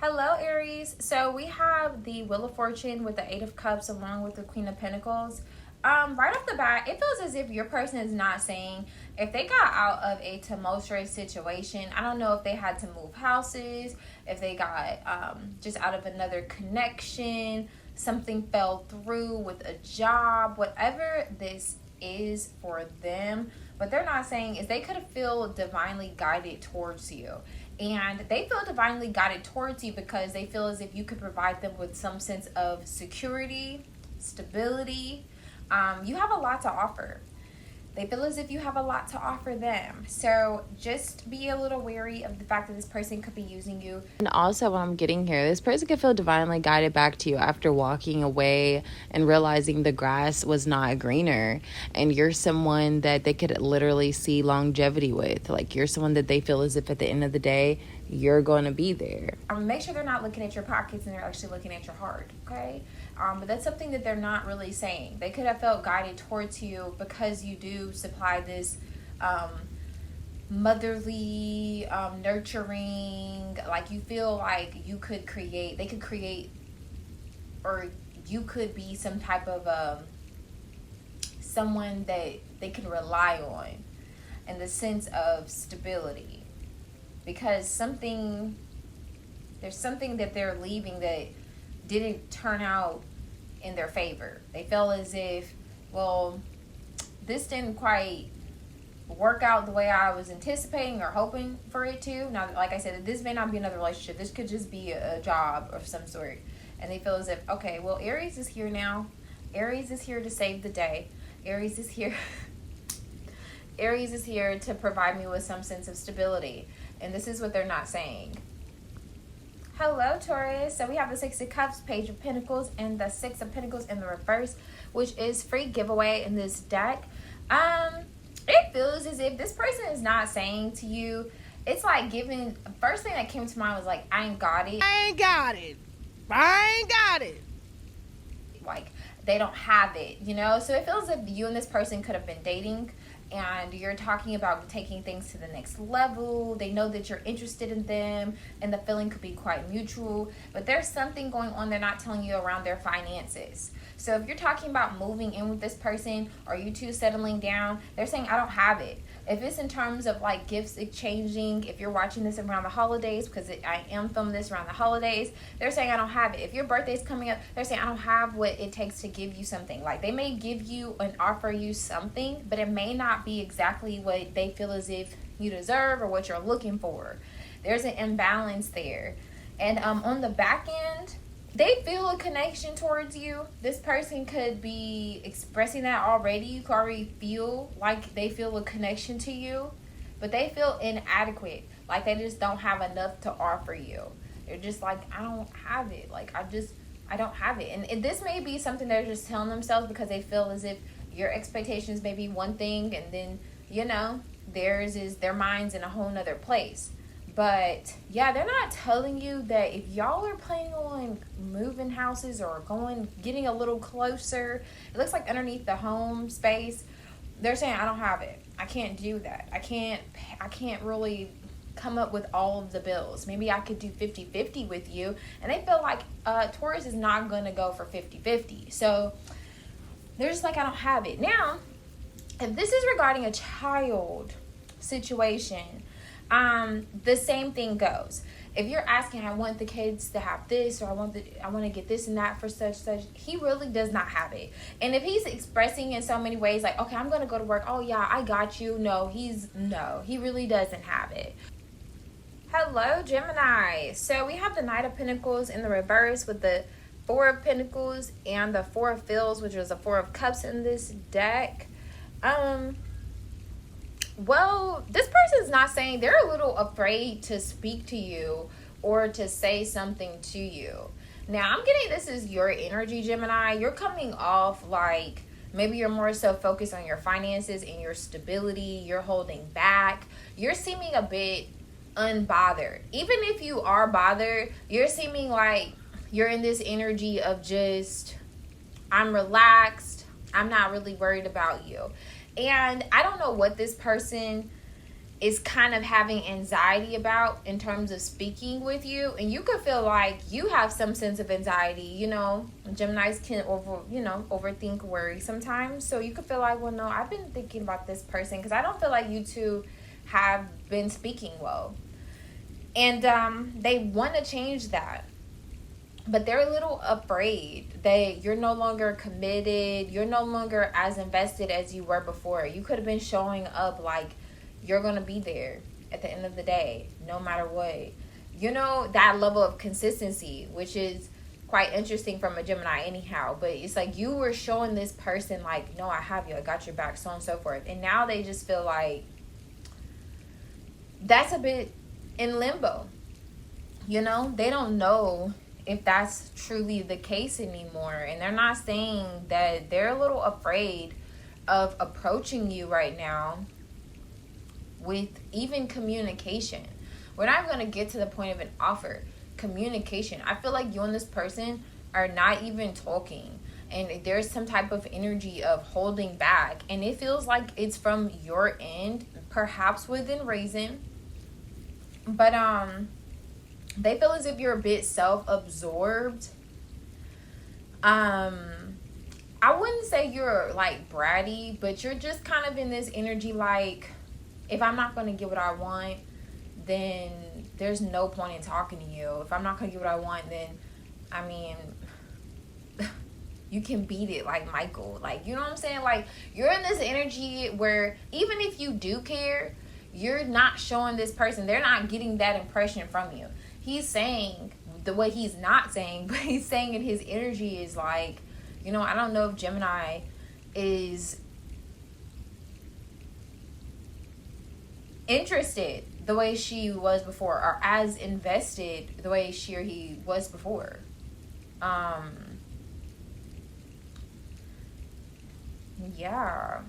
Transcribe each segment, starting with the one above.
Hello, Aries. So we have the Wheel of Fortune with the Eight of Cups along with the Queen of Pentacles. Right off the bat, it feels as if your person is not saying if they got out of a tumultuous situation. I don't know if they had to move houses, if they got just out of another connection, something fell through with a job, whatever this is for them. But they're not saying is they could feel divinely guided towards you. And they feel divinely guided towards you because they feel as if you could provide them with some sense of security, stability. You have a lot to offer. They feel as if you have a lot to offer them. So just be a little wary of the fact that this person could be using you. And also what I'm getting here, this person could feel divinely guided back to you after walking away and realizing the grass was not greener. And you're someone that they could literally see longevity with. Like you're someone that they feel as if at the end of the day, you're going to be there. Make sure they're not looking at your pockets and they're actually looking at your heart, okay? But that's something that they're not really saying. They could have felt guided towards you because you do supply this motherly, nurturing, like you feel like you could create, they could create, or you could be some type of someone that they can rely on in the sense of stability. Because there's something that they're leaving that didn't turn out in their favor. They felt as if, well, this didn't quite work out the way I was anticipating or hoping for it to. Now, like I said, this may not be another relationship. This could just be a job of some sort. And they feel as if, okay, well, Aries is here now. Aries is here to save the day. Aries is here. Aries is here to provide me with some sense of stability. And this is what they're not saying. Hello, Taurus. So we have the Six of Cups, Page of Pentacles, and the Six of Pentacles in the reverse, which is free giveaway in this deck. It feels as if this person is not saying to you, it's like giving, first thing that came to mind was like, I ain't got it. I ain't got it. I ain't got it. Like, they don't have it, you know? So it feels as if you and this person could have been dating, and you're talking about taking things to the next level. They know that you're interested in them, and the feeling could be quite mutual. But there's something going on they're not telling you around their finances. So if you're talking about moving in with this person, or you two settling down, they're saying, I don't have it. If it's in terms of like gifts exchanging, if you're watching this around the holidays, because I am filming this around the holidays, they're saying I don't have it. If your birthday's coming up, they're saying I don't have what it takes to give you something. Like they may give you and offer you something, but it may not be exactly what they feel as if you deserve or what you're looking for. There's an imbalance there. And on the back end, they feel a connection towards you. This person could be expressing that already. You could already feel like they feel a connection to you, but they feel inadequate. Like they just don't have enough to offer you. They're just like, I don't have it. Like, I don't have it. And this may be something they're just telling themselves because they feel as if your expectations may be one thing, and then, you know, their mind's in a whole nother place. But yeah, they're not telling you that if y'all are planning on moving houses or getting a little closer, it looks like underneath the home space, they're saying, I don't have it. I can't do that. I can't really come up with all of the bills. Maybe I could do 50-50 with you. And they feel like Taurus is not going to go for 50-50. So they're just like, I don't have it. Now, if this is regarding a child situation, the same thing goes. If you're asking, I want the kids to have this, or I want to get this and that for such, he really does not have it. And if he's expressing in so many ways, like, okay, I'm going to go to work. Oh yeah, I got you. No, he really doesn't have it. Hello, Gemini. So we have the Knight of Pentacles in the reverse with the Four of Pentacles and the Four of Fields, which is the Four of Cups in this deck. Well, this person's not saying, they're a little afraid to speak to you or to say something to you. Now, I'm getting this is your energy, Gemini. You're coming off like maybe you're more so focused on your finances and your stability. You're holding back. You're seeming a bit unbothered. Even if you are bothered, you're seeming like you're in this energy of just, I'm relaxed. I'm not really worried about you. And I don't know what this person is kind of having anxiety about in terms of speaking with you, and you could feel like you have some sense of anxiety. You know, Geminis can overthink, worry sometimes, so you could feel like, well, no, I've been thinking about this person, because I don't feel like you two have been speaking well, and they want to change that, but they're a little afraid that you're no longer committed, you're no longer as invested as you were before. You could have been showing up like you're going to be there at the end of the day, no matter what. You know, that level of consistency, which is quite interesting from a Gemini anyhow. But it's like you were showing this person like, no, I have you, I got your back, so on and so forth. And now they just feel like that's a bit in limbo. You know, they don't know if that's truly the case anymore. And they're not saying that they're a little afraid of approaching you right now with even communication. We're not going to get to the point of an offer. Communication. I feel like you and this person are not even talking, and there's some type of energy of holding back, and it feels like it's from your end, perhaps within reason, but they feel as if you're a bit self-absorbed. I wouldn't say you're like bratty, but you're just kind of in this energy like, if I'm not going to get what I want, then there's no point in talking to you. If I'm not going to get what I want, then, I mean, you can beat it like Michael. Like, you know what I'm saying? Like, you're in this energy where even if you do care, you're not showing this person. They're not getting that impression from you. He's saying, the way he's not saying, but he's saying in his energy is like, you know, I don't know if Gemini is interested the way she was before, or as invested the way she or he was before. Yeah.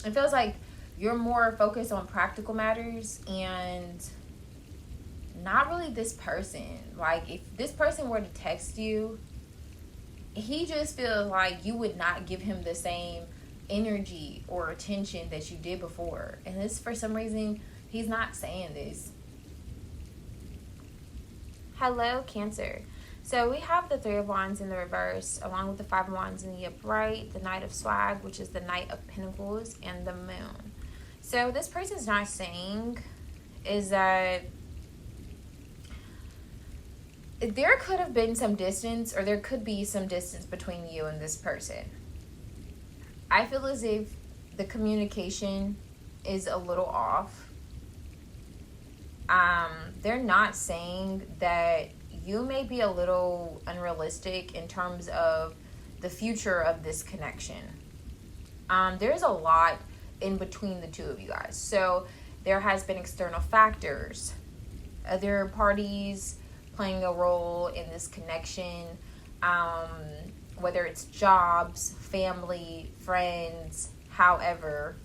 It feels like you're more focused on practical matters and not really this person. Like, if this person were to text you, he just feels like you would not give him the same energy or attention that you did before. And this, for some reason, he's not saying this. Hello, Cancer. So we have the Three of Wands in the reverse, along with the Five of Wands in the upright, the Knight of Swag, which is the Knight of Pentacles, and the Moon. So this person's not saying is that there could have been some distance, or there could be some distance between you and this person. I feel as if the communication is a little off. They're not saying that you may be a little unrealistic in terms of the future of this connection. There's a lot in between the two of you guys. So there has been external factors, other parties playing a role in this connection, whether it's jobs, family, friends, however,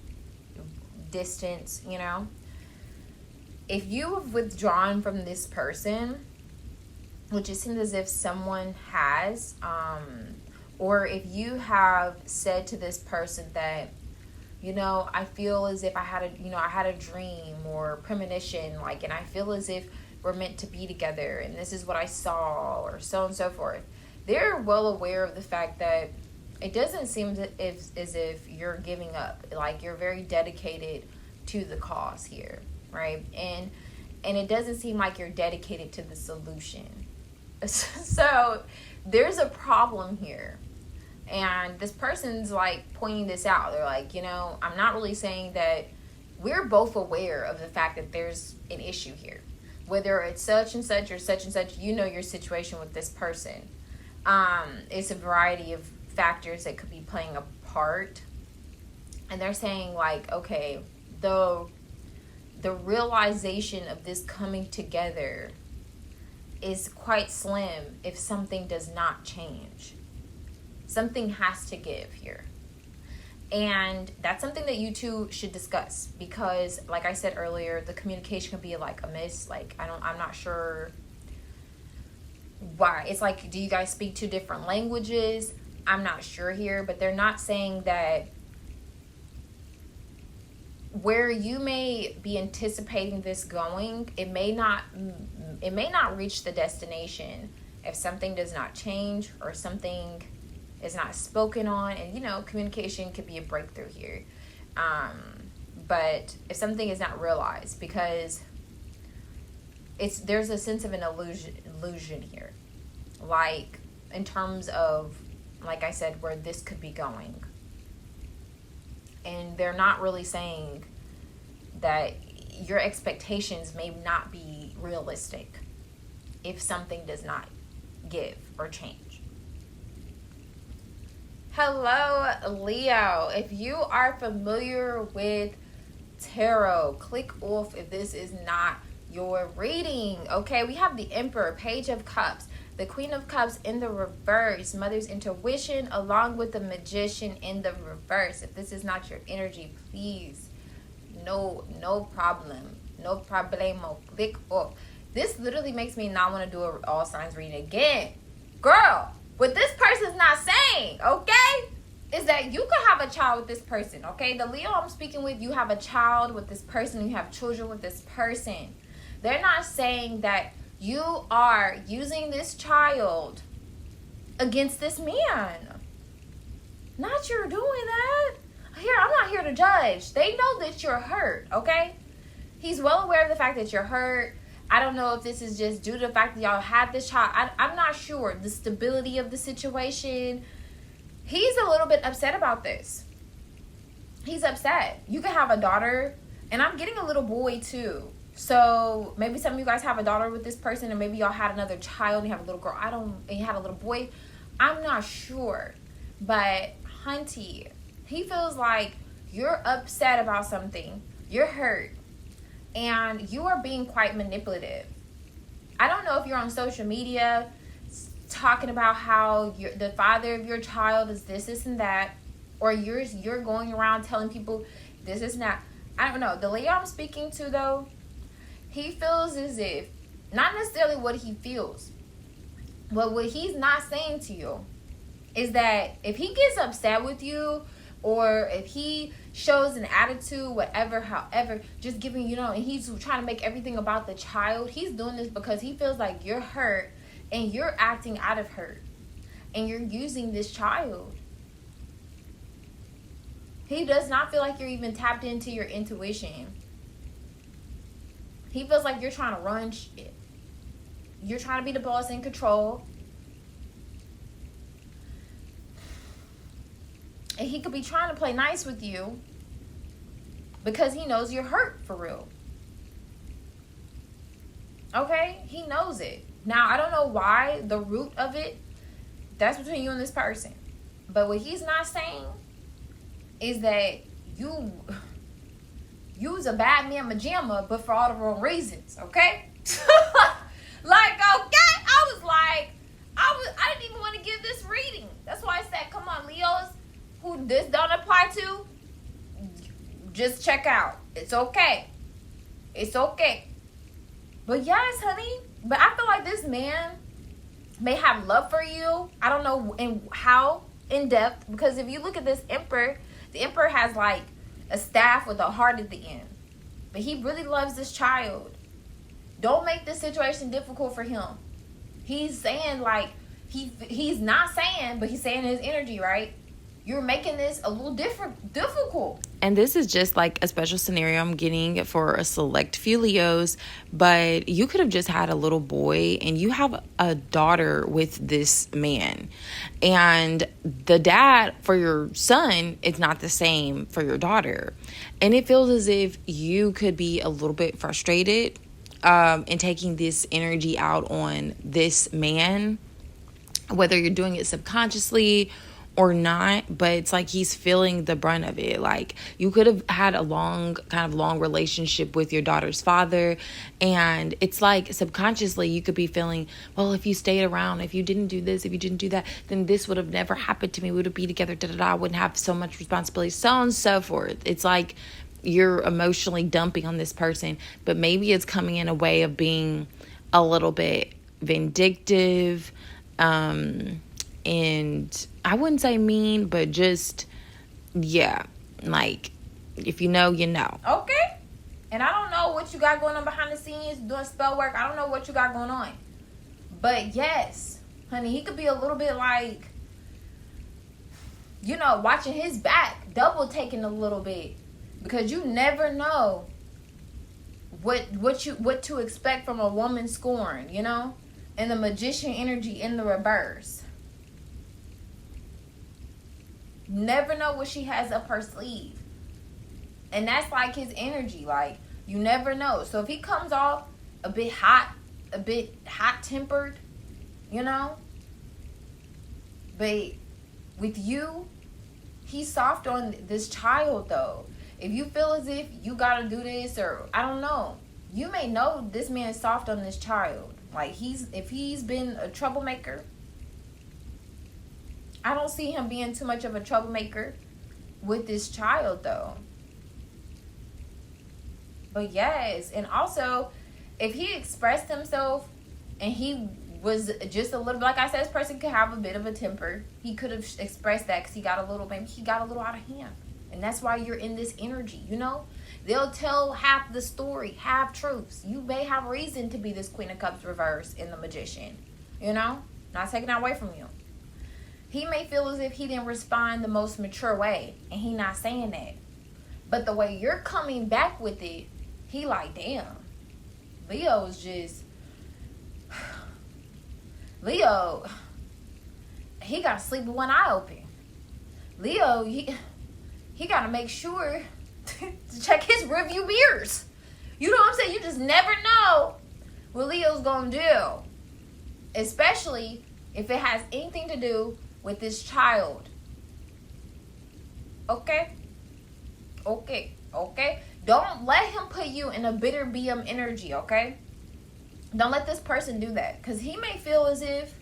distance, you know. If you have withdrawn from this person, which it seems as if someone has, or if you have said to this person that, you know, I feel as if I had a dream or premonition, like, and I feel as if we're meant to be together, and this is what I saw, or so on and so forth. They're well aware of the fact that it doesn't seem as if you're giving up. Like, you're very dedicated to the cause here, right? And it doesn't seem like you're dedicated to the solution. So there's a problem here. And this person's like pointing this out. They're like, you know, I'm not really saying that. We're both aware of the fact that there's an issue here. Whether it's such and such or such and such, you know your situation with this person. It's a variety of factors that could be playing a part. And they're saying like, okay, the realization of this coming together is quite slim if something does not change. Something has to give here. And that's something that you two should discuss, because like I said earlier, the communication can be like amiss. Like, I'm not sure why. It's like, do you guys speak two different languages? I'm not sure here, but they're not saying that where you may be anticipating this going, it may not reach the destination if something does not change or something is not spoken on. And communication could be a breakthrough here, but if something is not realized, because there's a sense of an illusion here, like in terms of, like I said, where this could be going. And they're not really saying that your expectations may not be realistic if something does not give or change. Hello, Leo. If you are familiar with tarot, click off if this is not your reading. Okay, we have the Emperor, Page of Cups, the Queen of Cups in the reverse, Mother's Intuition, along with the Magician in the reverse. If this is not your energy, please, no problem. No problemo. Click off. This literally makes me not want to do an all signs reading again. Girl, what this person's not saying, okay, is that you could have a child with this person, okay? The Leo I'm speaking with, you have a child with this person, you have children with this person. They're not saying that you are using this child against this man. Not you're doing that. Here, I'm not here to judge. They know that you're hurt, okay? He's well aware of the fact that you're hurt. I don't know if this is just due to the fact that y'all had this child. I'm not sure. The stability of the situation. He's a little bit upset about this. He's upset. You could have a daughter, and I'm getting a little boy too. So maybe some of you guys have a daughter with this person, and maybe y'all had another child and you have a little girl. And you had a little boy. I'm not sure. But Hunty, he feels like you're upset about something. You're hurt. And you are being quite manipulative. I don't know if you're on social media talking about how the father of your child is this, and that. Or you're going around telling people this, and that. I don't know. The Leo I'm speaking to, though, he feels as if, not necessarily what he feels, but what he's not saying to you is that if he gets upset with you, or if he shows an attitude, whatever, however, just giving, and he's trying to make everything about the child, he's doing this because he feels like you're hurt and you're acting out of hurt and you're using this child. He does not feel like you're even tapped into your intuition. He feels like you're trying to run shit. You're trying to be the boss in control. And he could be trying to play nice with you because he knows you're hurt for real. Okay? He knows it. Now, I don't know why, the root of it, that's between you and this person. But what he's not saying is that you's a bad man pajama, but for all the wrong reasons, okay? Like, okay? I didn't even want to give this reading. That's why I said, come on, Leos, who this don't apply to, just check out. It's okay. It's okay. But yes, honey. But I feel like this man may have love for you. I don't know how in depth. Because if you look at this Emperor, the Emperor has like a staff with a heart at the end. But he really loves this child. Don't make this situation difficult for him. He's saying like, he's not saying, but he's saying his energy, right? You're making this a little difficult. And this is just like a special scenario I'm getting for a select few Leos. But you could have just had a little boy and you have a daughter with this man. And the dad for your son is not the same for your daughter. And it feels as if you could be a little bit frustrated in taking this energy out on this man. Whether you're doing it subconsciously or not, but it's like he's feeling the brunt of it. Like you could have had a long relationship with your daughter's father, and it's like subconsciously you could be feeling, well, if you stayed around, if you didn't do this, if you didn't do that, then this would have never happened to me. We would have been together, I wouldn't have so much responsibility, so on and so forth. It's like you're emotionally dumping on this person, but maybe it's coming in a way of being a little bit vindictive, and I wouldn't say mean, but just, yeah, like, if you know, you know. Okay. And I don't know what you got going on behind the scenes, doing spell work. I don't know what you got going on. But yes, honey, he could be a little bit like, you know, watching his back, double taking a little bit. Because you never know what to expect from a woman scorned, you know? And the magician energy in the reverse. Never know what she has up her sleeve. And that's like his energy. Like, you never know. So if he comes off a bit hot-tempered, you know? But with you, he's soft on this child, though. If you feel as if you gotta do this, or I don't know, you may know this man is soft on this child. Like, if he's been a troublemaker, I don't see him being too much of a troublemaker with this child, though. But yes, and also, if he expressed himself and he was just a little, like I said, this person could have a bit of a temper. He could have expressed that because he got a little out of hand. And that's why you're in this energy, you know? They'll tell half the story, half truths. You may have reason to be this Queen of Cups reverse in the Magician, you know? Not taking that away from you. He may feel as if he didn't respond the most mature way, and he not saying that. But the way you're coming back with it, he like, damn. Leo, he got to sleep with one eye open. Leo, he got to make sure to check his review mirrors. You know what I'm saying? You just never know what Leo's going to do. Especially if it has anything to do with this child. Okay? Don't let him put you in a bitter BM energy, okay? Don't let this person do that. Because he may feel as if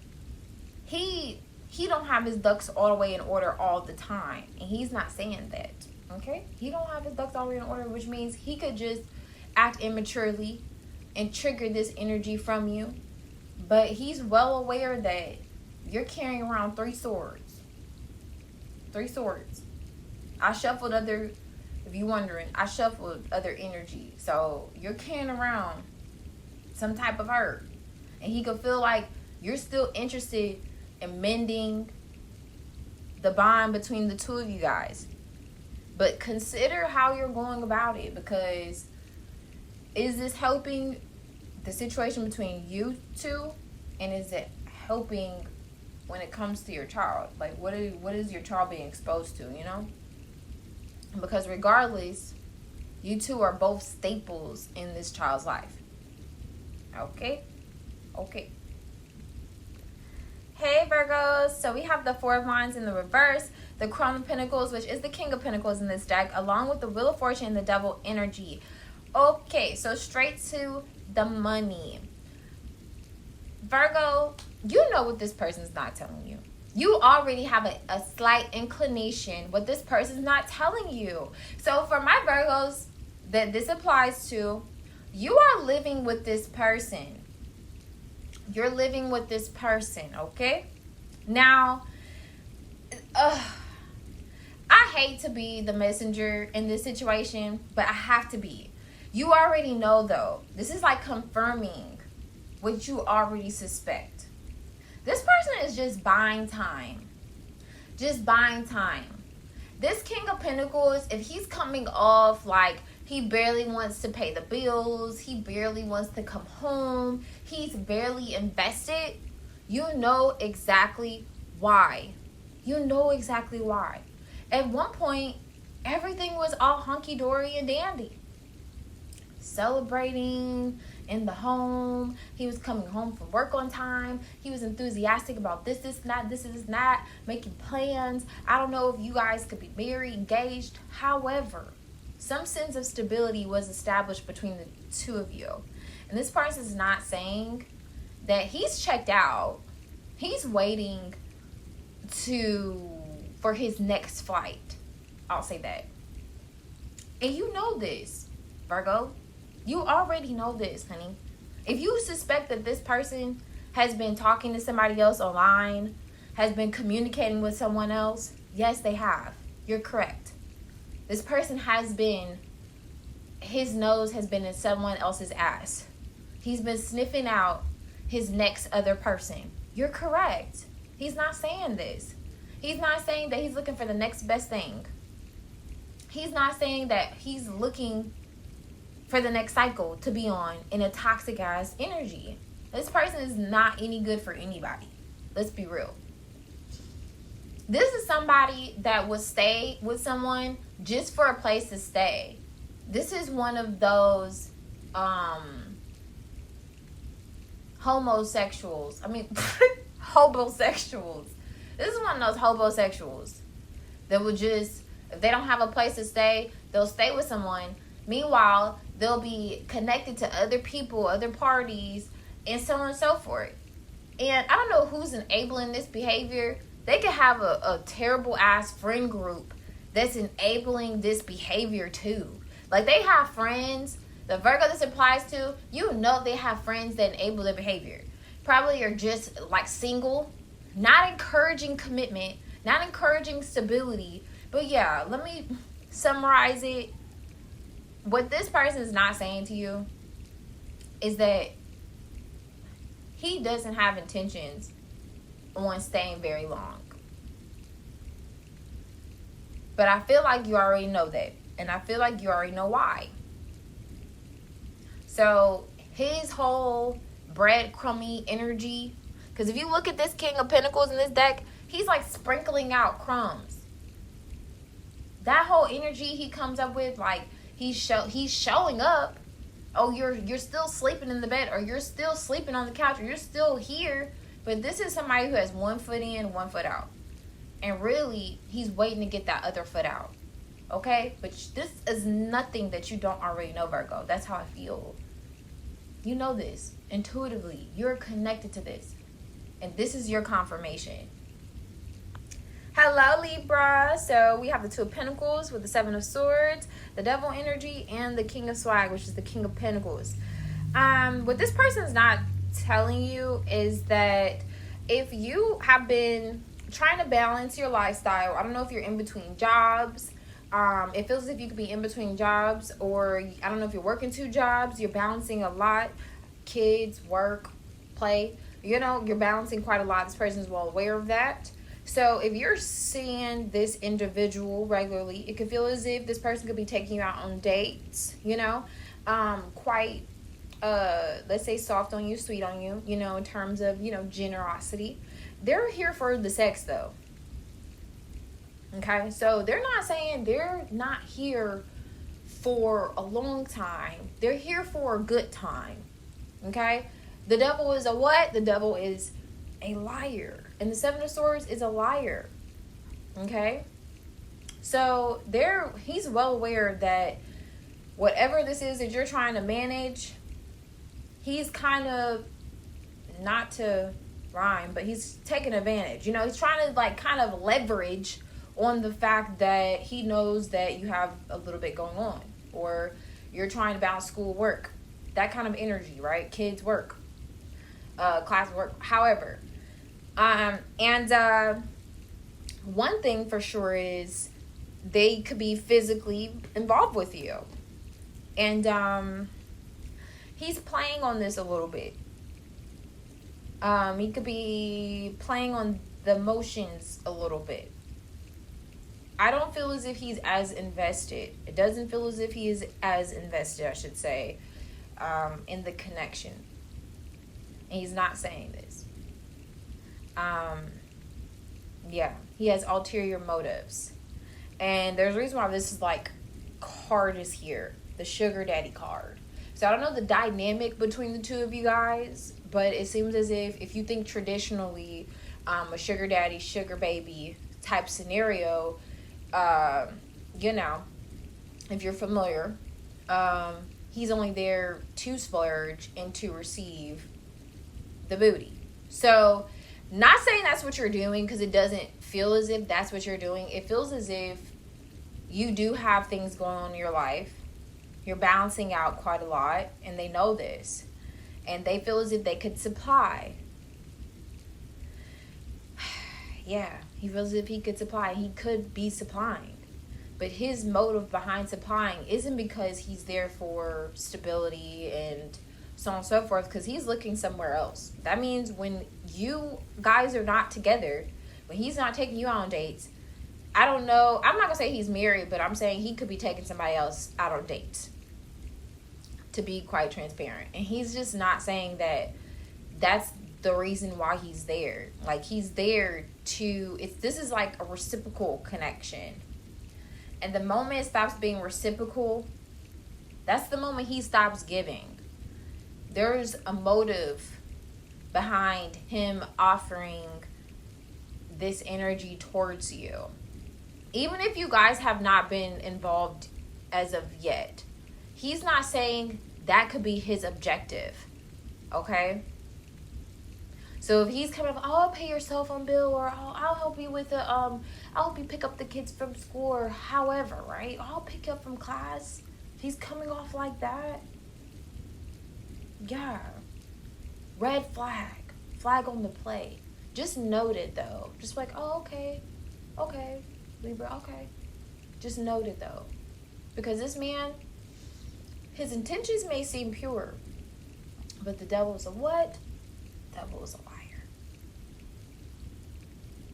he don't have his ducks all the way in order all the time. And he's not saying that, okay? He don't have his ducks all the way in order, which means he could just act immaturely and trigger this energy from you. But he's well aware that you're carrying around 3 swords. 3 swords. If you're wondering, I shuffled other energy. So you're carrying around some type of hurt. And he could feel like you're still interested in mending the bond between the two of you guys. But consider how you're going about it, because is this helping the situation between you two? And is it helping when it comes to your child? Like, what is your child being exposed to, you know? Because regardless, you two are both staples in this child's life. Okay? Hey, Virgos. So we have the 4 of Wands in the reverse, the Crown of Pentacles, which is the King of Pentacles in this deck, along with the Wheel of Fortune and the Devil energy. Okay, so straight to the money. Virgo, you know what this person's not telling you. You already have a slight inclination what this person's not telling you. So for my Virgos that this applies to, you are living with this person. You're living with this person, okay? Now, I hate to be the messenger in this situation, but I have to be. You already know, though. This is like confirming what you already suspect. This person is just buying time. Just buying time. This King of Pentacles, if he's coming off like he barely wants to pay the bills, he barely wants to come home, he's barely invested, you know exactly why. You know exactly why. At one point, everything was all hunky-dory and dandy. Celebrating in the home. He was coming home from work on time. He was enthusiastic about this is not, making plans. I don't know if you guys could be married, engaged. However, some sense of stability was established between the two of you. And this person is not saying that he's checked out. He's waiting for his next flight. I'll say that. And you know this, Virgo. You already know this, honey. If you suspect that this person has been talking to somebody else online, has been communicating with someone else, yes, they have. You're correct. This person has been, his nose has been in someone else's ass. He's been sniffing out his next other person. You're correct. He's not saying this. He's not saying that he's looking for the next best thing. He's not saying that he's looking for the next cycle to be on in a toxic ass energy. This person is not any good for anybody. Let's be real. This is somebody that would stay with someone just for a place to stay. This is one of those homosexuals. I mean, hobosexuals. This is one of those hobosexuals that will just, if they don't have a place to stay, they'll stay with someone. Meanwhile, they'll be connected to other people, other parties, and so on and so forth. And I don't know who's enabling this behavior. They could have a terrible ass friend group that's enabling this behavior too. Like, they have friends, the Virgo this applies to, you know they have friends that enable their behavior. Probably are just like single, not encouraging commitment, not encouraging stability. But yeah, let me summarize it. What this person is not saying to you is that he doesn't have intentions on staying very long. But I feel like you already know that. And I feel like you already know why. So his whole breadcrumby energy, because if you look at this King of Pentacles in this deck, he's like sprinkling out crumbs. That whole energy he comes up with, like he's showing up. Oh, you're still sleeping in the bed, or you're still sleeping on the couch, or you're still here. But this is somebody who has one foot in, one foot out. And really, he's waiting to get that other foot out. Okay? But this is nothing that you don't already know, Virgo. That's how I feel. You know this. Intuitively. You're connected to this. And this is your confirmation. Hello, Libra. So we have the Two of Pentacles with the Seven of Swords, the Devil energy, and the King of Swag, which is the King of Pentacles. What this person's not telling you is that if you have been trying to balance your lifestyle, I don't know if you're in between jobs. It feels as if you could be in between jobs, or I don't know if you're working two jobs. You're balancing a lot. Kids, work, play. You know, you're balancing quite a lot. This person is well aware of that. So if you're seeing this individual regularly, it could feel as if this person could be taking you out on dates, you know, quite, let's say soft on you, sweet on you, you know, in terms of, you know, generosity. They're here for the sex though. Okay. So they're not saying they're not here for a long time. They're here for a good time. Okay. The devil is a what? The devil is a liar. And the Seven of Swords is a liar. Okay? So he's well aware that whatever this is that you're trying to manage, he's kind of, not to rhyme, but he's taking advantage. You know, he's trying to like kind of leverage on the fact that he knows that you have a little bit going on, or you're trying to balance school, work, that kind of energy, right? Kids, work, class, work, however. One thing for sure is they could be physically involved with you. And, he's playing on this a little bit. He could be playing on the emotions a little bit. I don't feel as if he's as invested. It doesn't feel as if he is as invested, I should say, in the connection. And he's not saying this. Yeah, he has ulterior motives. And there's a reason why this is like card is here, the sugar daddy card. So I don't know the dynamic between the two of you guys, but it seems as if you think traditionally a sugar daddy, sugar baby type scenario, you know, if you're familiar, he's only there to splurge and to receive the booty. So not saying that's what you're doing, because it doesn't feel as if that's what you're doing. It feels as if you do have things going on in your life. You're balancing out quite a lot, and they know this. And they feel as if they could supply. Yeah, he feels as if he could supply. He could be supplying. But his motive behind supplying isn't because he's there for stability and so on and so forth, because he's looking somewhere else. That means when you guys are not together, when he's not taking you out on dates, I don't know. I'm not going to say he's married, but I'm saying he could be taking somebody else out on dates, to be quite transparent. And he's just not saying that that's the reason why he's there. Like, he's there to, this is like a reciprocal connection. And the moment it stops being reciprocal, that's the moment he stops giving. There's a motive behind him offering this energy towards you. Even if you guys have not been involved as of yet, he's not saying that could be his objective. Okay? So if he's coming up, oh, I'll pay your cell phone bill, or I'll help you with I'll help you pick up the kids from school, or however, right? I'll pick you up from class. If he's coming off like that, yeah. Red flag. Flag on the play. Just noted, though. Just like, oh, okay. Okay, Libra, okay. Just noted, though. Because this man, his intentions may seem pure, but the devil is a what? The devil is a liar.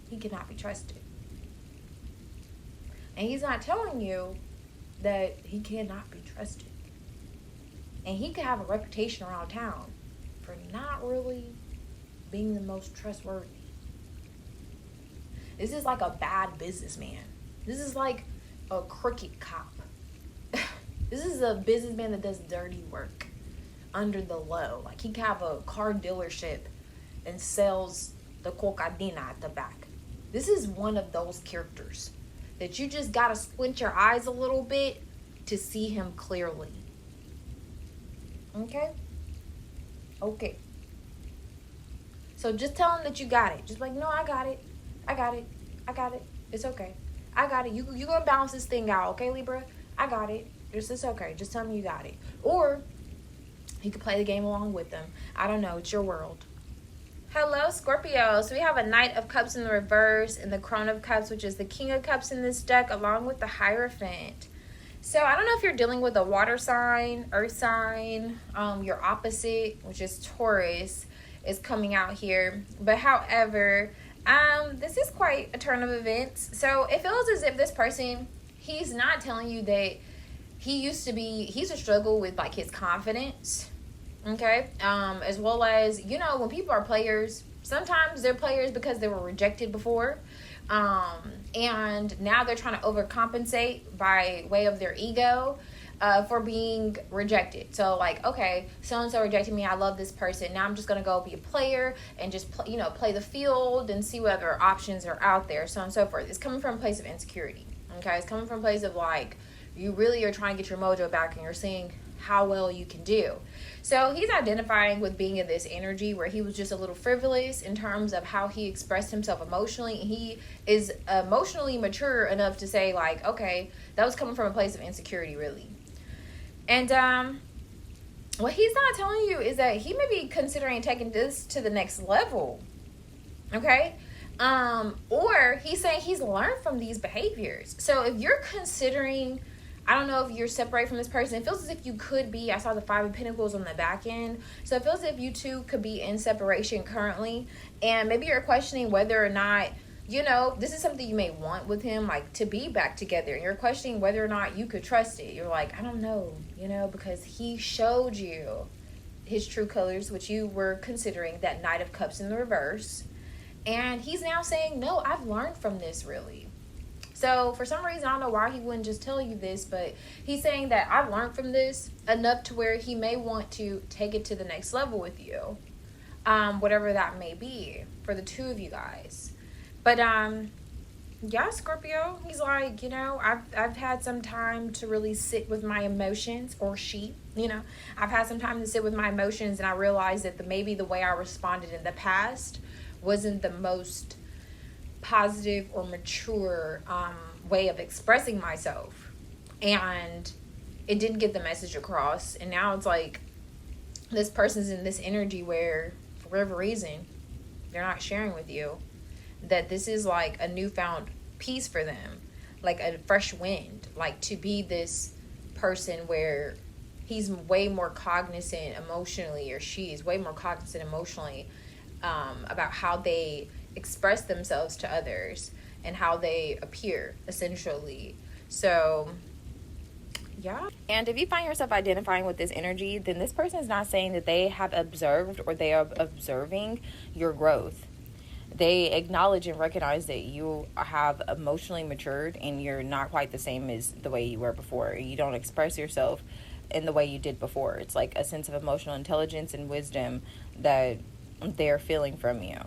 He cannot be trusted. And he's not telling you that he cannot be trusted. And he could have a reputation around town for not really being the most trustworthy. This is like a bad businessman. This is like a crooked cop. This is a businessman that does dirty work under the low. Like, he could have a car dealership and sells the cocaína at the back. This is one of those characters that you just gotta squint your eyes a little bit to see him clearly. Okay? Okay. So just tell him that you got it. Just like, no, I got it. I got it. I got it. It's okay. I got it. You gonna balance this thing out, okay, Libra? I got it. It's okay. Just tell him you got it. Or he could play the game along with them. I don't know. It's your world. Hello, Scorpio. So we have a Knight of Cups in the reverse and the Crone of Cups, which is the King of Cups in this deck, along with the Hierophant. So I don't know if you're dealing with a water sign, earth sign, your opposite, which is Taurus, is coming out here. But however, this is quite a turn of events. So it feels as if this person, he's not telling you that he's a struggle with like his confidence. Okay. As well as, you know, when people are players, sometimes they're players because they were rejected before. And now they're trying to overcompensate by way of their ego for being rejected. So like, okay, so-and-so rejected me. I love this person. Now I'm just going to go be a player and just, play the field and see what other options are out there, so on and so forth. It's coming from a place of insecurity. Okay. It's coming from a place of like, you really are trying to get your mojo back and you're seeing how well you can do. So he's identifying with being in this energy where he was just a little frivolous in terms of how he expressed himself emotionally. And he is emotionally mature enough to say like, okay, that was coming from a place of insecurity, really. And what he's not telling you is that he may be considering taking this to the next level. Okay. Or he's saying he's learned from these behaviors. So if you're considering, I don't know if you're separated from this person. It feels as if you could be. I saw the 5 of Pentacles on the back end. So it feels as if you two could be in separation currently. And maybe you're questioning whether or not, this is something you may want with him, like to be back together. And you're questioning whether or not you could trust it. You're like, I don't know, because he showed you his true colors, which you were considering that Knight of Cups in the reverse. And he's now saying, no, I've learned from this, really. So for some reason, I don't know why he wouldn't just tell you this, but he's saying that I've learned from this enough to where he may want to take it to the next level with you. Whatever that may be for the two of you guys. But yeah, Scorpio, he's like, I've had some time to really sit with my emotions, or I've had some time to sit with my emotions, and I realized that maybe the way I responded in the past wasn't the most positive or mature way of expressing myself, and it didn't get the message across. And now it's like this person's in this energy where for whatever reason they're not sharing with you, that this is like a newfound peace for them, like a fresh wind, like to be this person where he's way more cognizant emotionally, or she's way more cognizant emotionally about how they express themselves to others and how they appear, essentially. So yeah. And if you find yourself identifying with this energy, then this person is not saying that they have observed or they are observing your growth. They acknowledge and recognize that you have emotionally matured and you're not quite the same as the way you were before. You don't express yourself in the way you did before. It's like a sense of emotional intelligence and wisdom that they're feeling from you.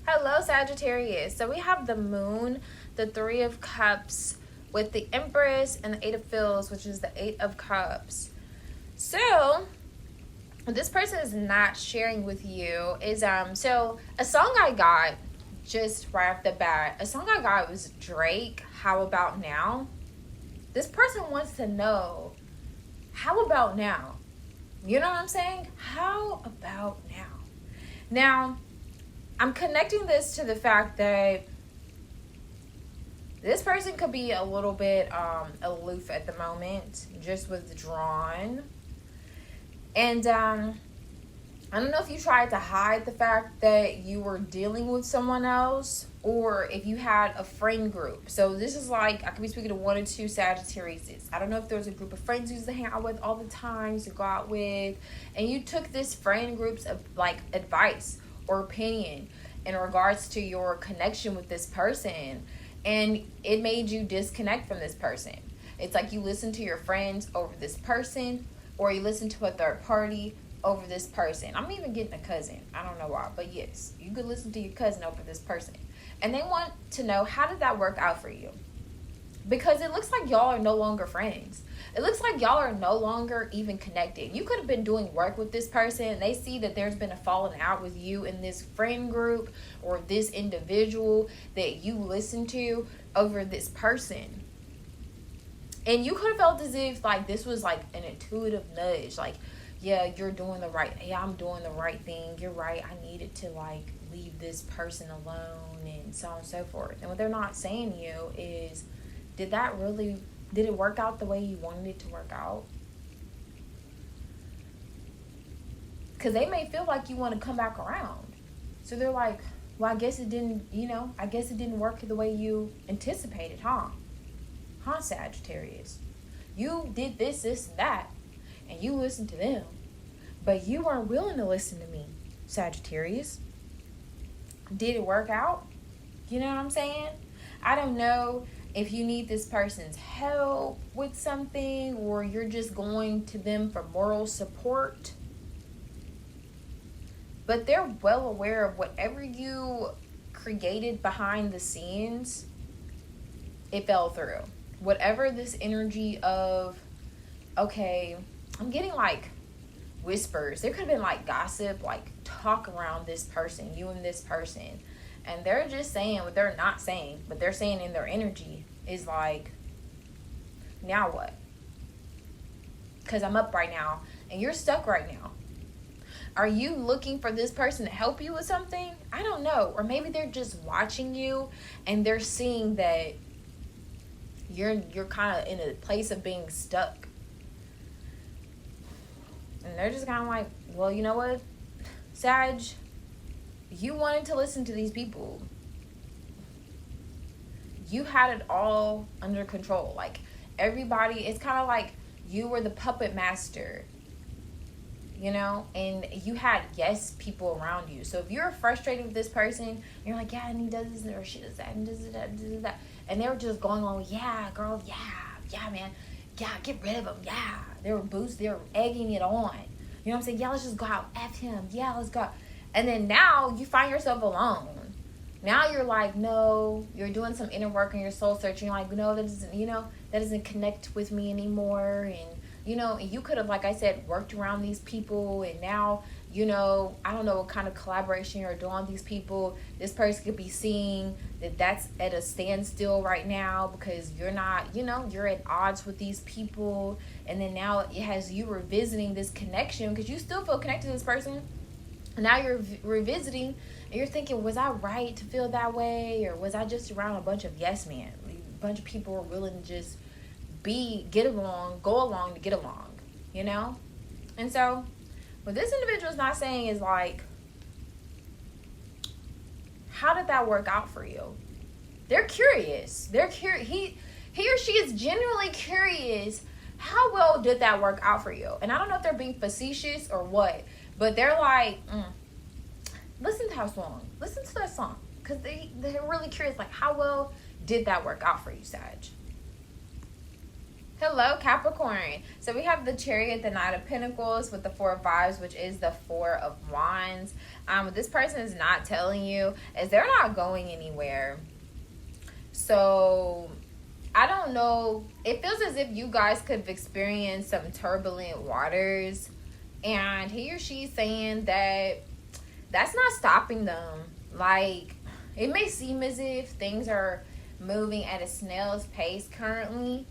Hello, Sagittarius. So we have the Moon, the Three of Cups, with the Empress and the Eight of Fields, which is the Eight of Cups. So this person is not sharing with you is so a song I got just right off the bat, a song I got was Drake, How About Now. This person wants to know, how about now? You know what I'm saying? How about now? Now, I'm connecting this to the fact that this person could be a little bit aloof at the moment, just withdrawn. And I don't know if you tried to hide the fact that you were dealing with someone else, or if you had a friend group. So this is like, I could be speaking to one or two Sagittarius. I don't know if there was a group of friends you used to hang out with all the time, to go out with, and you took this friend group's like advice or opinion in regards to your connection with this person, and it made you disconnect from this person. It's like you listen to your friends over this person, or you listen to a third party over this person. I'm even getting a cousin. I don't know why, but yes, you could listen to your cousin over this person. And they want to know, how did that work out for you? Because it looks like y'all are no longer friends. It looks like y'all are no longer even connected. You could have been doing work with this person, and they see that there's been a falling out with you in this friend group or this individual that you listen to over this person. And you could have felt as if like this was like an intuitive nudge, like, yeah, you're doing the right, yeah, I'm doing the right thing, you're right, I needed to like leave this person alone, and so on and so forth. And what they're not saying to you is, did it work out the way you wanted it to work out? Because they may feel like you want to come back around. So they're like, well, I guess it didn't work the way you anticipated, huh? Huh, Sagittarius? You did this, and that, and you listened to them, but you weren't willing to listen to me, Sagittarius. Did it work out? You know what I'm saying? I don't know if you need this person's help with something, or you're just going to them for moral support, but they're well aware of whatever you created behind the scenes, it fell through. Whatever this energy of, okay, I'm getting like whispers. There could have been like gossip, like talk around this person, you and this person. And they're just saying what they're not saying, but they're saying in their energy is like, now what? Because I'm up right now and you're stuck right now. Are you looking for this person to help you with something? I don't know. Or maybe they're just watching you and they're seeing that you're kind of in a place of being stuck. And they're just kind of like, well, you know what, Sag, you wanted to listen to these people. You had it all under control. Like, everybody, it's kind of like you were the puppet master, you know, and you had yes people around you. So if you're frustrated with this person, you're like, yeah, and he does this, or she does that, and does that, and they were just going on, yeah, girl, yeah, man, yeah, get rid of him, yeah. They were egging it on. You know what I'm saying? Yeah, let's just go out, F him, yeah, let's go. And then now you find yourself alone. Now you're like, no, you're doing some inner work and your soul searching. You're like, no, that doesn't connect with me anymore. And, you could have, like I said, worked around these people. And now, I don't know what kind of collaboration you're doing with these people. This person could be seeing that that's at a standstill right now because you're not, you're at odds with these people. And then now it has you revisiting this connection because you still feel connected to this person. Now you're revisiting And you're thinking, was I right to feel that way? Or was I just around a bunch of yes men? A bunch of people were willing to just get along, go along to get along, you know? And so, what this individual is not saying is like, how did that work out for you? They're curious. He or she is genuinely curious. How well did that work out for you? And I don't know if they're being facetious or what, but they're like, listen to that song. Listen to that song. Because they're really curious, like, how well did that work out for you, Sag? Hello, Capricorn. So we have the Chariot, the Knight of Pentacles with the Four of Vibes, which is the Four of Wands. What this person is not telling you is they're not going anywhere. So I don't know. It feels as if you guys could have experienced some turbulent waters, and he or she's saying that that's not stopping them. Like, it may seem as if things are moving at a snail's pace currently,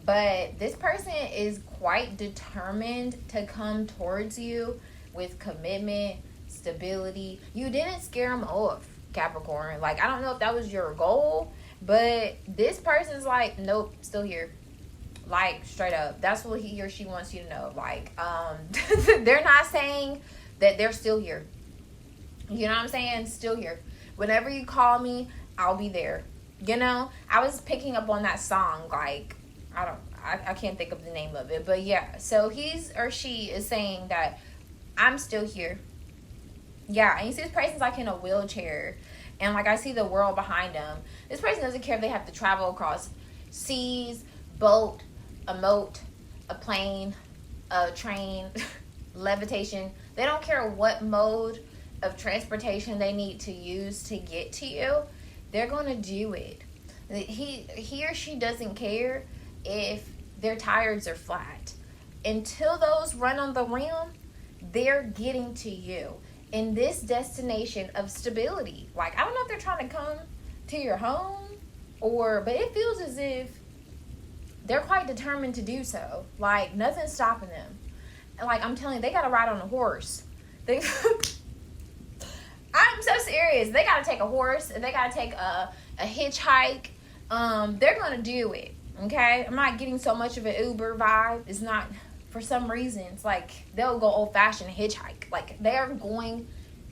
but this person is quite determined to come towards you with commitment, stability. You didn't scare them off, Capricorn. Like, I don't know if that was your goal, but this person's like, nope, still here. Like, straight up. That's what he or she wants you to know. Like, they're not saying that they're still here. You know what I'm saying? Still here. Whenever you call me, I'll be there. You know? I was picking up on that song, like, I can't think of the name of it, but yeah. So he's or she is saying that I'm still here. Yeah, and you see this person's like in a wheelchair, and like I see the world behind them. This person doesn't care if they have to travel across seas, boat, a moat, a plane, a train, levitation. They don't care what mode of transportation they need to use to get to you. They're going to do it. He or she doesn't care if their tires are flat. Until those run on the rim, they're getting to you in this destination of stability. Like, I don't know if they're trying to come to your home, but it feels as if they're quite determined to do so. Like, nothing's stopping them. And like, I'm telling you, they gotta ride on a horse. I'm so serious. They gotta take a horse, and they gotta take a hitchhike. They're gonna do it. Okay, I'm not getting so much of an Uber vibe. It's not, for some reason, it's like they'll go old fashioned hitchhike. Like, they're going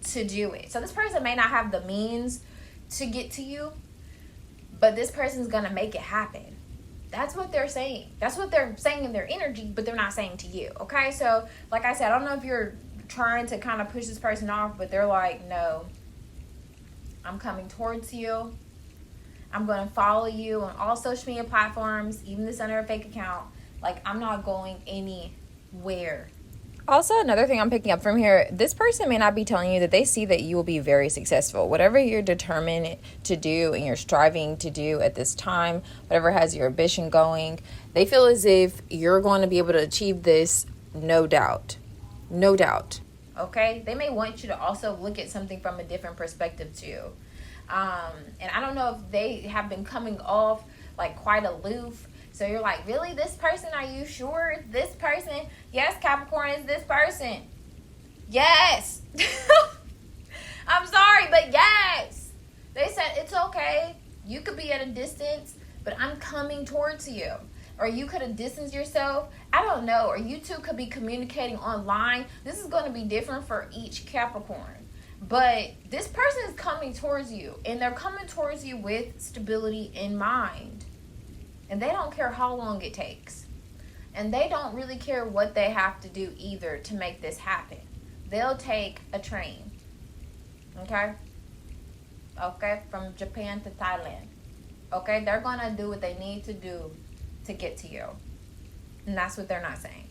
to do it. So this person may not have the means to get to you, but this person's gonna make it happen. That's what they're saying. That's what they're saying in their energy, but they're not saying to you. Okay, so like I said, I don't know if you're trying to kind of push this person off, but they're like, no, I'm coming towards you. I'm going to follow you on all social media platforms, even this under a fake account. Like, I'm not going anywhere. Also, another thing I'm picking up from here, this person may not be telling you that they see that you will be very successful. Whatever you're determined to do and you're striving to do at this time, whatever has your ambition going, they feel as if you're going to be able to achieve this, no doubt. No doubt. Okay? They may want you to also look at something from a different perspective, too. And I don't know if they have been coming off like quite aloof. So you're like, really? This person? Are you sure it's this person? Yes, Capricorn is this person. Yes. I'm sorry, but yes. They said it's okay. You could be at a distance, but I'm coming towards you. Or you could have distanced yourself. I don't know. Or you two could be communicating online. This is going to be different for each Capricorn. But this person is coming towards you, and they're coming towards you with stability in mind. And they don't care how long it takes. And they don't really care what they have to do either to make this happen. They'll take a train. Okay? Okay? From Japan to Thailand. Okay? They're going to do what they need to do to get to you. And that's what they're not saying.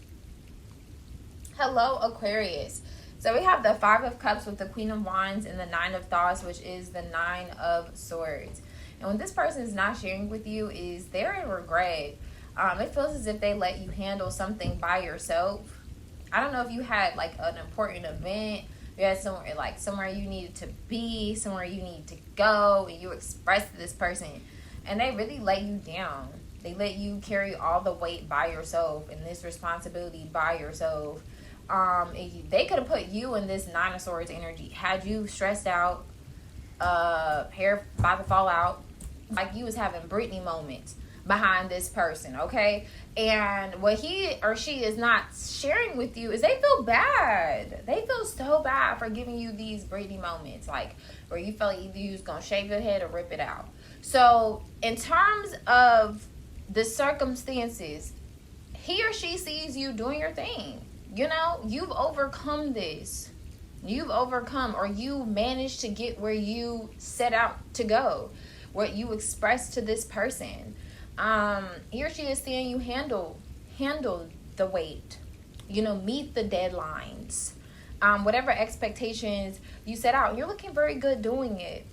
Hello, Aquarius. So we have the Five of Cups with the Queen of Wands and the Nine of Thoughts, which is the Nine of Swords. And what this person is not sharing with you is they're in regret. It feels as if they let you handle something by yourself. I don't know if you had like an important event, you had somewhere you needed to be, somewhere you need to go, and you expressed to this person, and they really let you down. They let you carry all the weight by yourself and this responsibility by yourself. They could have put you in this Nine of Swords energy, had you stressed out, hair about to fall out. Like, you was having Britney moments behind this person, okay? And what he or she is not sharing with you is they feel bad. They feel so bad for giving you these Britney moments, like, where you felt either you was gonna shave your head or rip it out. So in terms of the circumstances, he or she sees you doing your thing. You know, you've overcome this. You've overcome, or you managed to get where you set out to go, what you expressed to this person. He or she is seeing you handle the weight, you know, meet the deadlines, whatever expectations you set out. You're looking very good doing it.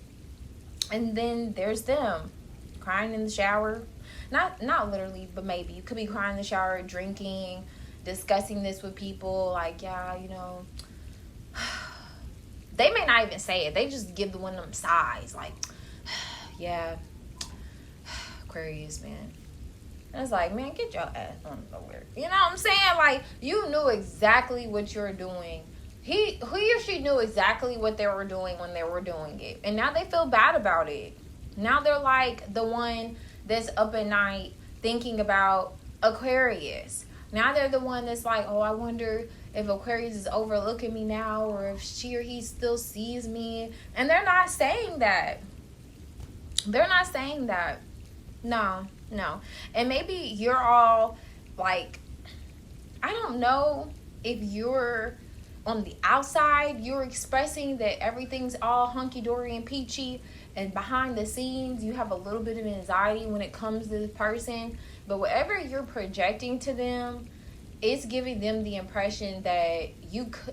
And then there's them crying in the shower. Not literally, but maybe. You could be crying in the shower, drinking, discussing this with people. Like, yeah, you know. They may not even say it. They just give the one of them sighs. Like, yeah, Aquarius, man. And it's like, man, get your ass on nowhere. You know what I'm saying? Like, you knew exactly what you were doing. He or she knew exactly what they were doing when they were doing it. And now they feel bad about it. Now they're like the one that's up at night thinking about Aquarius. Now they're the one that's like, oh, I wonder if Aquarius is overlooking me now, or if she or he still sees me. And they're not saying that. They're not saying that. No. And maybe you're all like, I don't know if you're on the outside, you're expressing that everything's all hunky-dory and peachy, and behind the scenes you have a little bit of anxiety when it comes to this person. But whatever you're projecting to them, it's giving them the impression that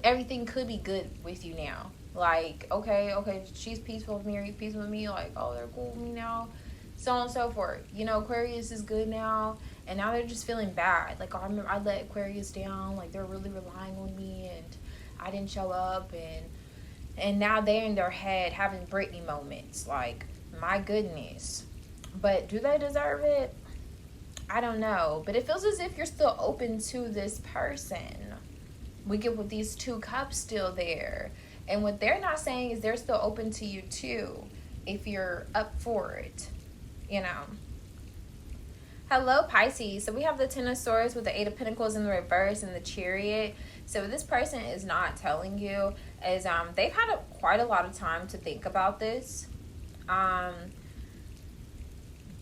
everything could be good with you now. Like, okay, she's peaceful with me, or he's peaceful with me. Like, oh, they're cool with me now, so on and so forth. You know, Aquarius is good now, and now they're just feeling bad. Like, oh, I remember I let Aquarius down. Like, they're really relying on me, and I didn't show up, and now they're in their head having Britney moments. Like, my goodness. But do they deserve it? I don't know. But it feels as if you're still open to this person. We get with these 2 cups still there. And what they're not saying is they're still open to you too, if you're up for it, you know. Hello, Pisces. So we have the Ten of Swords with the 8 of Pentacles in the reverse and the Chariot. So what this person is not telling you is they've had quite a lot of time to think about this.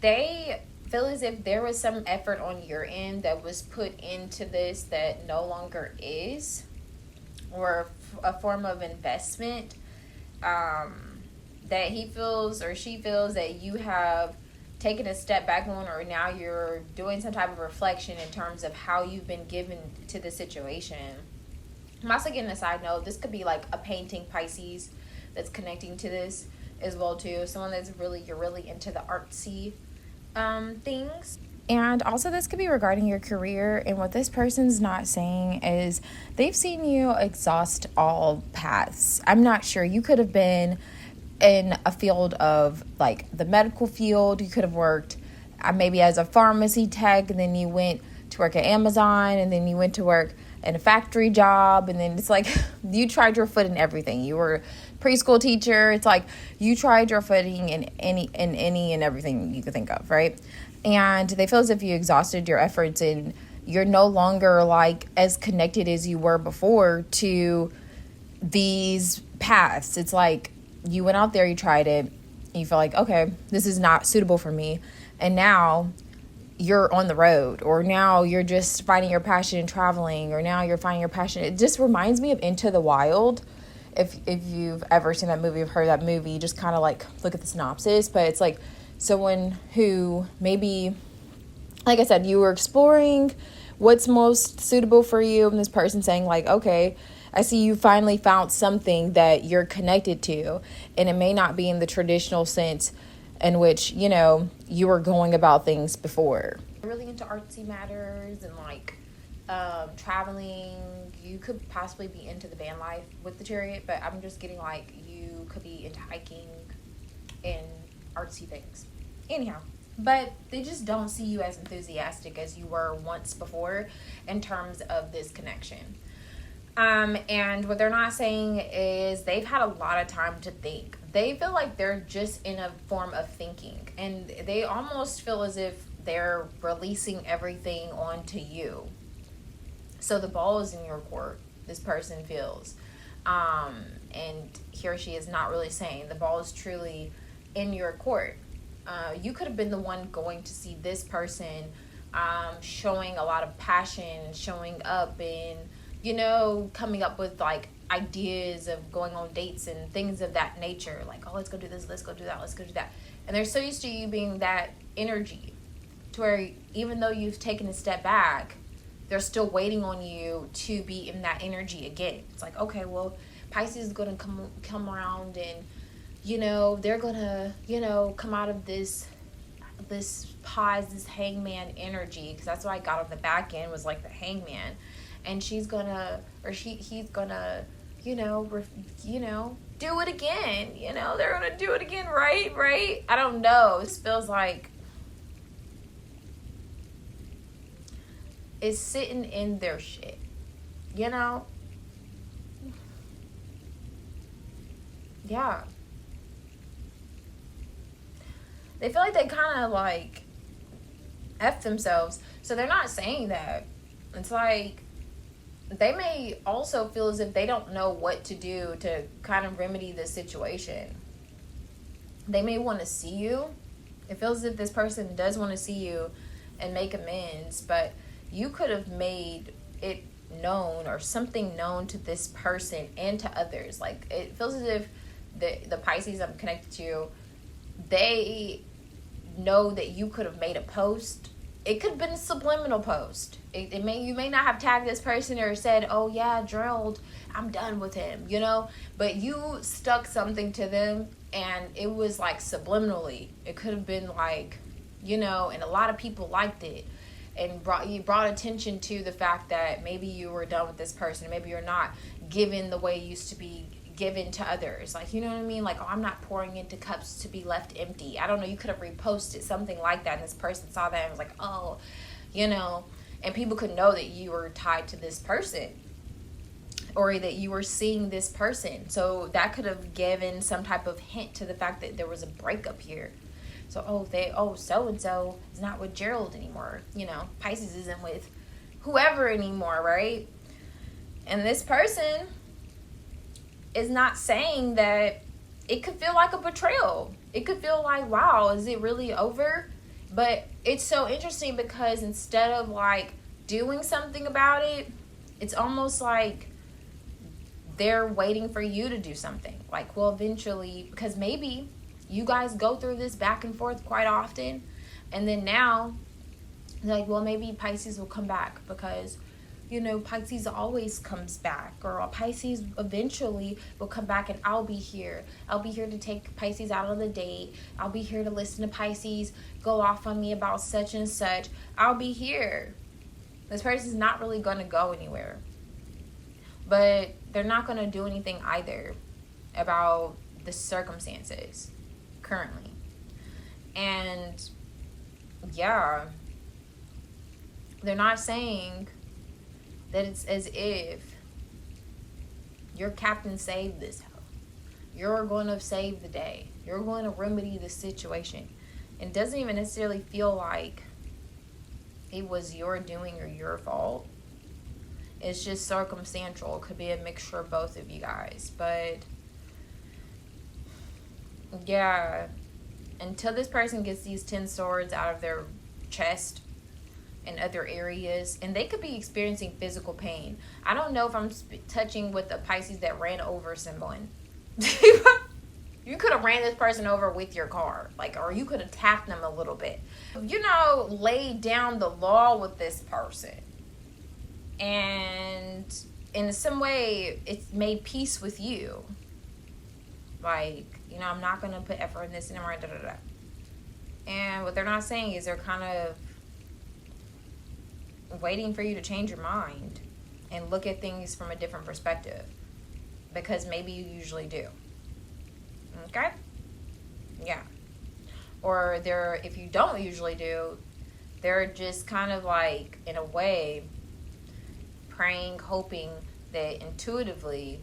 They feel as if there was some effort on your end that was put into this that no longer is, or a form of investment that he feels or she feels that you have taken a step back on, or now you're doing some type of reflection in terms of how you've been given to the situation. I'm also getting a side note. This could be like a painting Pisces that's connecting to this as well too. Someone that's you're really into the artsy things. And also this could be regarding your career, and what this person's not saying is they've seen you exhaust all paths. I'm not sure. You could have been in a field of like the medical field. You could have worked maybe as a pharmacy tech, and then you went to work at Amazon, and then you went to work in a factory job, and then it's like you tried your foot in everything. You were a preschool teacher. It's like you tried your footing in any and everything you could think of, right? And they feel as if you exhausted your efforts, and you're no longer like as connected as you were before to these paths. It's like you went out there, you tried it, and you feel like, okay, this is not suitable for me, and now you're on the road, or now you're just finding your passion in traveling, or now you're finding your passion. It just reminds me of Into the Wild. If you've ever seen that movie or heard that movie, just kind of like look at the synopsis. But it's like someone who maybe, like I said, you were exploring what's most suitable for you, and this person saying like, okay, I see you finally found something that you're connected to, and it may not be in the traditional sense in which, you know, you were going about things before. Really into artsy matters and like traveling. You could possibly be into the van life with the Chariot, but I'm just getting like you could be into hiking and artsy things. Anyhow, but they just don't see you as enthusiastic as you were once before in terms of this connection. And what they're not saying is they've had a lot of time to think. they feel like they're just in a form of thinking, and they almost feel as if they're releasing everything onto you. So the ball is in your court, this person feels. And he or she is not really saying the ball is truly in your court. You could have been the one going to see this person, showing a lot of passion, showing up, and, you know, coming up with like ideas of going on dates and things of that nature. Like, oh, let's go do this, let's go do that, let's go do that. And they're so used to you being that energy to where even though you've taken a step back, they're still waiting on you to be in that energy again. It's like, okay, well, Pisces is going to come around, and, you know, they're going to, you know, come out of this pause, this hangman energy, because that's what I got on the back end was like the hangman. And he's gonna, you know, do it again. You know, they're gonna do it again, right? I don't know. This feels like it's sitting in their shit, you know? Yeah. They feel like they kind of like F themselves. So they're not saying that. It's like they may also feel as if they don't know what to do to kind of remedy this situation. They may want to see you. It feels as if this person does want to see you and make amends, but you could have made it known or something known to this person and to others. Like, it feels as if the Pisces I'm connected to, they know that you could have made a post. It could have been a subliminal post. You may not have tagged this person or said, oh yeah, Gerald, I'm done with him, you know, but you stuck something to them, and it was like subliminally. It could have been like, you know, and a lot of people liked it, and brought attention to the fact that maybe you were done with this person, maybe you're not given the way you used to be given to others, like, you know what I mean, like, oh, I'm not pouring into cups to be left empty. I don't know, you could have reposted something like that, and this person saw that and was like, oh, you know, and people could know that you were tied to this person or that you were seeing this person. So that could have given some type of hint to the fact that there was a breakup here. So so-and-so is not with Gerald anymore, you know, Pisces isn't with whoever anymore, right? And this person is not saying that. It could feel like a betrayal. It could feel like, wow, is it really over? But it's so interesting because instead of like doing something about it, it's almost like they're waiting for you to do something. Like, well, eventually, because maybe you guys go through this back and forth quite often, and then now, like, well, maybe Pisces will come back because, you know, Pisces always comes back, or Pisces eventually will come back, and I'll be here. I'll be here to take Pisces out on the date. I'll be here to listen to Pisces go off on me about such and such. I'll be here. This person's not really going to go anywhere. But they're not going to do anything either about the circumstances currently. And yeah, they're not saying that it's as if your captain saved this house. You're going to save the day. You're going to remedy the situation. It doesn't even necessarily feel like it was your doing or your fault. It's just circumstantial. It could be a mixture of both of you guys. But yeah, until this person gets these 10 swords out of their chest and other areas, and they could be experiencing physical pain. I don't know if I'm touching with a Pisces that ran over someone. You could have ran this person over with your car, like, or you could have tapped them a little bit. You know, laid down the law with this person, and in some way, it's made peace with you. Like, you know, I'm not gonna put effort in this anymore. Da da da. And what they're not saying is they're kind of waiting for you to change your mind and look at things from a different perspective, because maybe you usually do. Okay? Yeah. Or if you don't usually do, they're just kind of like, in a way, praying, hoping that intuitively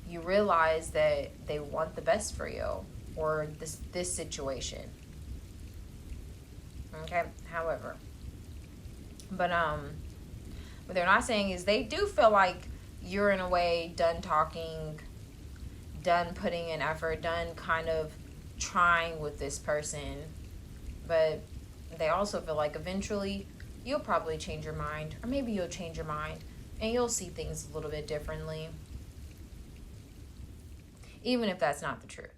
you realize that they want the best for you, or this situation. Okay, however, but what they're not saying is they do feel like you're in a way done talking, done putting in effort, done kind of trying with this person. But they also feel like eventually you'll probably change your mind, or maybe you'll change your mind and you'll see things a little bit differently, even if that's not the truth.